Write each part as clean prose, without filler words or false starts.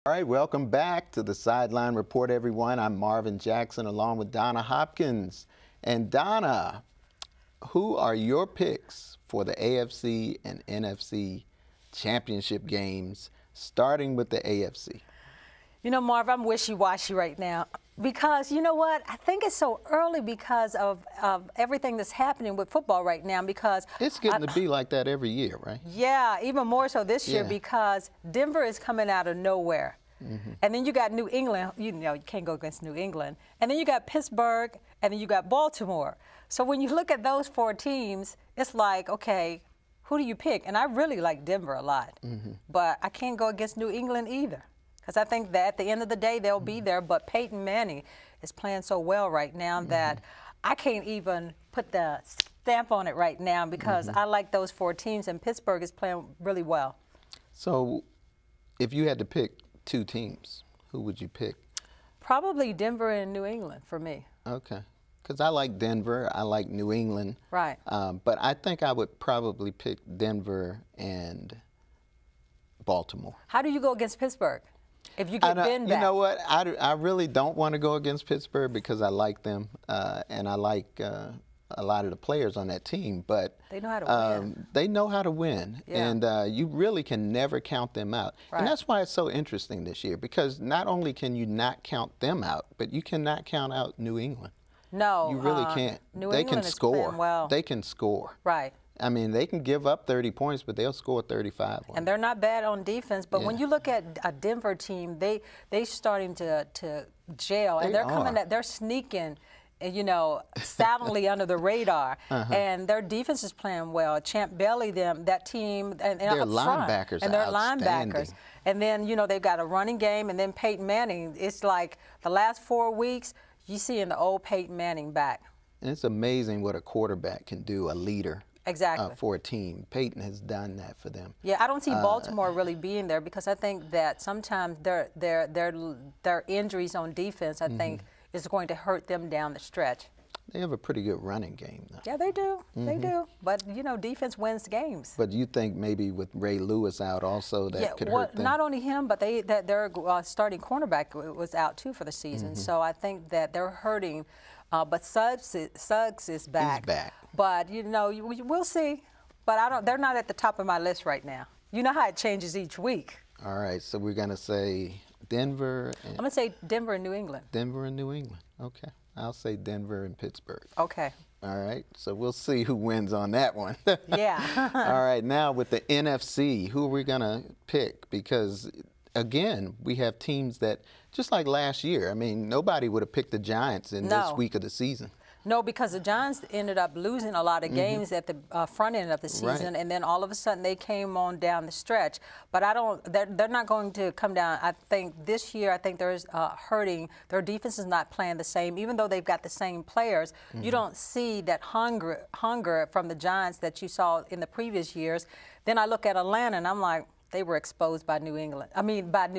All right, welcome back to the Sideline Report, everyone. I'm Marvin Jackson along with Donna Hopkins. And Donna, who are your picks for the AFC and NFC championship games, starting with the AFC? You know, Marv, I'm wishy-washy right now because, you know what, I think it's so early because of everything that's happening with football right now because it's getting to be like that every year, right? Yeah, even more so this year because Denver is coming out of nowhere. And then you got New England, you know, you can't go against New England. And then you got Pittsburgh, and then you got Baltimore. So when you look at those four teams, it's like, okay, who do you pick? And I really like Denver a lot, but I can't go against New England either. Because I think that at the end of the day, they'll be there. But Peyton Manning is playing so well right now that I can't even put the stamp on it right now because I like those four teams, and Pittsburgh is playing really well. So if you had to pick two teams, who would you pick? Probably Denver and New England for me. Okay. Because I like Denver. I like New England. Right. But I think I would probably pick Denver and Baltimore. How do you go against Pittsburgh? If you get Ben back. You know what? I really don't want to go against Pittsburgh because I like them and I like a lot of the players on that team. But they know how to win. They know how to win, and you really can never count them out. Right. And that's why it's so interesting this year because not only can you not count them out, but you cannot count out New England. No, you really can't. They can score. Well. They can score. Right. I mean, they can give up 30 points, but they'll score 35. And they're not bad on defense. But when you look at a Denver team, they starting to gel, and they're sneaking, you know, silently under the radar. And their defense is playing well. Champ Bailey, that team, and their up linebackers front, and their outstanding. linebackers. And then, you know, they've got a running game, and then Peyton Manning. It's like the last 4 weeks, you seeing the old Peyton Manning back. And it's amazing what a quarterback can do, a leader. Exactly. For a team. Peyton has done that for them. Yeah, I don't see Baltimore really being there because I think that sometimes their injuries on defense, I think, is going to hurt them down the stretch. They have a pretty good running game, though. Yeah, they do. They do. But, you know, defense wins games. But you think maybe with Ray Lewis out also that could hurt them? Not only him, but their starting cornerback was out, too, for the season. So I think that they're hurting. But Suggs is back. He's back. But, you know, we'll see. But they're not at the top of my list right now. You know how it changes each week. All right, so we're going to say Denver. I'm going to say Denver and New England. Denver and New England. Okay. I'll say Denver and Pittsburgh. Okay. All right, so we'll see who wins on that one. Yeah. All right, now with the NFC, who are we going to pick? Because, again, we have teams that, just like last year, I mean, nobody would have picked the Giants in this week of the season. No, because the Giants ended up losing a lot of games at the front end of the season, and then all of a sudden they came on down the stretch. But they're not going to come down. I think this year, I think there's hurting. Their defense is not playing the same, even though they've got the same players. You don't see that hunger from the Giants that you saw in the previous years. Then I look at Atlanta, and I'm like, they were exposed by New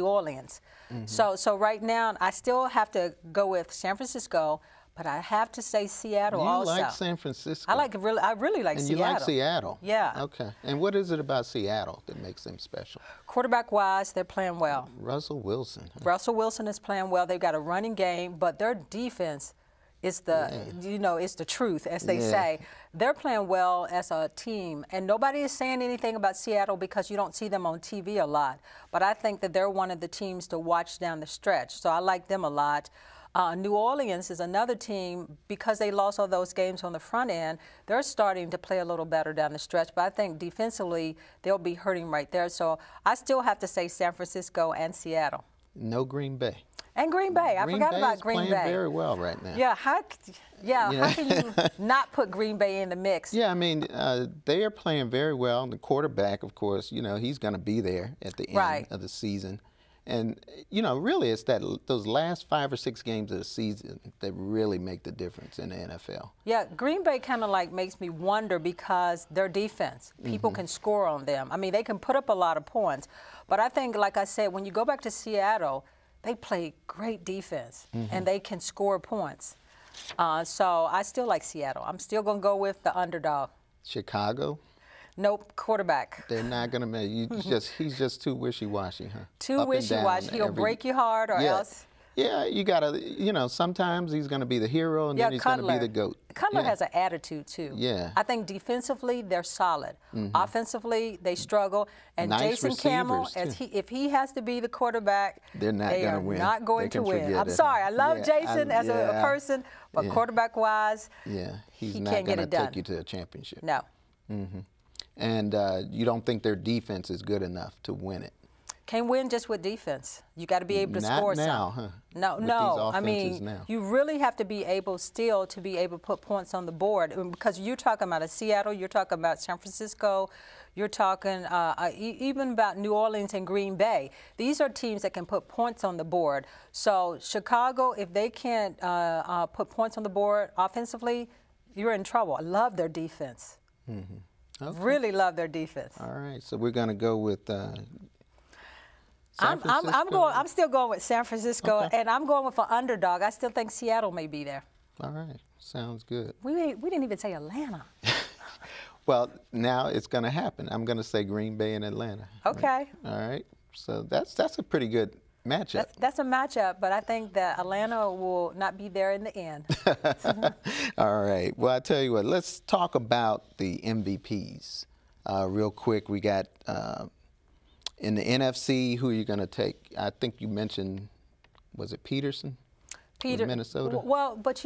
Orleans. So right now, I still have to go with San Francisco. But I have to say Seattle also. You like San Francisco? I really like Seattle. And you like Seattle? Yeah. Okay. And what is it about Seattle that makes them special? Quarterback-wise, they're playing well. Russell Wilson. Russell Wilson is playing well. They've got a running game, but their defense is it's the truth, as they say. They're playing well as a team, and nobody is saying anything about Seattle because you don't see them on TV a lot. But I think that they're one of the teams to watch down the stretch, so I like them a lot. New Orleans is another team, because they lost all those games on the front end, they're starting to play a little better down the stretch, but I think defensively they'll be hurting right there. So I still have to say San Francisco and Seattle. No Green Bay. And Green Bay. I forgot about Green Bay. Playing very well right now. Yeah, how can you not put Green Bay in the mix? Yeah, I mean, they are playing very well. The quarterback, of course, you know, he's going to be there at the end of the season. And, you know, really it's those last 5 or 6 games of the season that really make the difference in the NFL. Yeah, Green Bay kind of like makes me wonder because their defense, people can score on them. I mean, they can put up a lot of points. But I think, like I said, when you go back to Seattle, they play great defense and they can score points. So I still like Seattle. I'm still going to go with the underdog. Chicago? Nope, quarterback. They're not going to make you. He's just too wishy-washy, huh? Too wishy-washy. He'll break you hard, or else. Yeah, you gotta. Sometimes he's going to be the hero, and then he's going to be the GOAT. Cutler has an attitude too. Yeah. I think defensively they're solid. Offensively they struggle. And nice Jason Campbell, if he has to be the quarterback, they're not going to win. Not going to win. I'm sorry. I love Jason as a person, but quarterback-wise, he's he not can't get it done. Take you to a championship. No. And you don't think their defense is good enough to win it? Can't win just with defense. You got to be able to score some. Not now, huh? No. I mean, you really have to be able to put points on the board, because you're talking about Seattle, you're talking about San Francisco, you're talking even about New Orleans and Green Bay. These are teams that can put points on the board. So Chicago, if they can't put points on the board offensively, you're in trouble. I love their defense. Okay. Really love their defense. All right, so we're going to go with. I'm still going with San Francisco, and I'm going with an underdog. I still think Seattle may be there. All right, sounds good. We didn't even say Atlanta. Well, now it's going to happen. I'm going to say Green Bay and Atlanta. Okay. All right, so that's a pretty good matchup. That's a matchup, but I think that Atlanta will not be there in the end. All right. Well, I tell you what. Let's talk about the MVPs real quick. We got. In the NFC, who are you going to take? I think you mentioned, was it Peterson? Minnesota? Well, but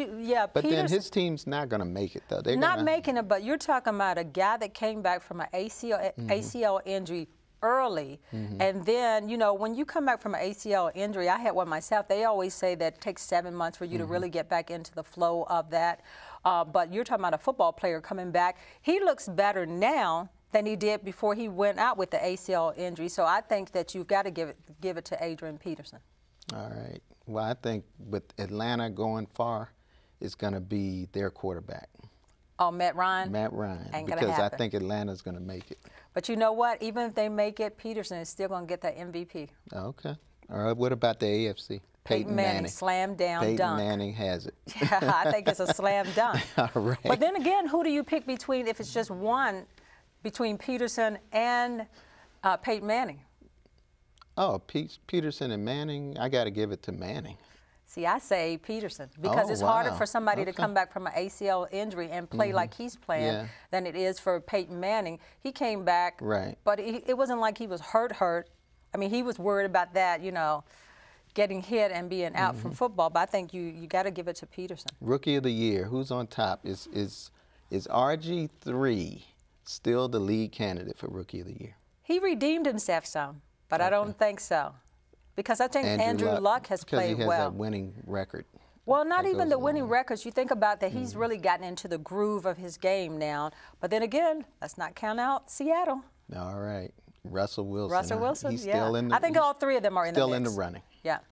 But then his team's not going to make it, though. They're not making it, but you're talking about a guy that came back from an ACL injury early. And then, when you come back from an ACL injury, I had one myself. They always say that it takes 7 months for you to really get back into the flow of that. But you're talking about a football player coming back. He looks better now than he did before he went out with the ACL injury. So I think that you've got to give it to Adrian Peterson. All right. Well, I think with Atlanta going far, it's going to be their quarterback. Oh, Matt Ryan? Matt Ryan. Ain't because gonna I think Atlanta's going to make it. But you know what? Even if they make it, Peterson is still going to get that MVP. Okay. All right. What about the AFC? Peyton Manning, slam down Peyton dunk. Manning has it. Yeah, I think it's a slam dunk. All right. But then again, who do you pick between, if it's just one, between Peterson and Peyton Manning? Oh, Peterson and Manning, I got to give it to Manning. See, I say Peterson, because it's harder for somebody to come back from an ACL injury and play like he's playing than it is for Peyton Manning. He came back, but it wasn't like he was hurt. I mean, he was worried about that, getting hit and being out from football, but I think you got to give it to Peterson. Rookie of the year, who's on top? Is RG3 still the lead candidate for Rookie of the Year? He redeemed himself some, but I don't think so. Because I think Andrew Luck has played well. Because he has that winning record. Well, not even the winning records. You think about that he's really gotten into the groove of his game now. But then again, let's not count out Seattle. All right. Russell Wilson. Russell Wilson, he's still in the, I think all three of them are in the mix. Still in the running. Yeah.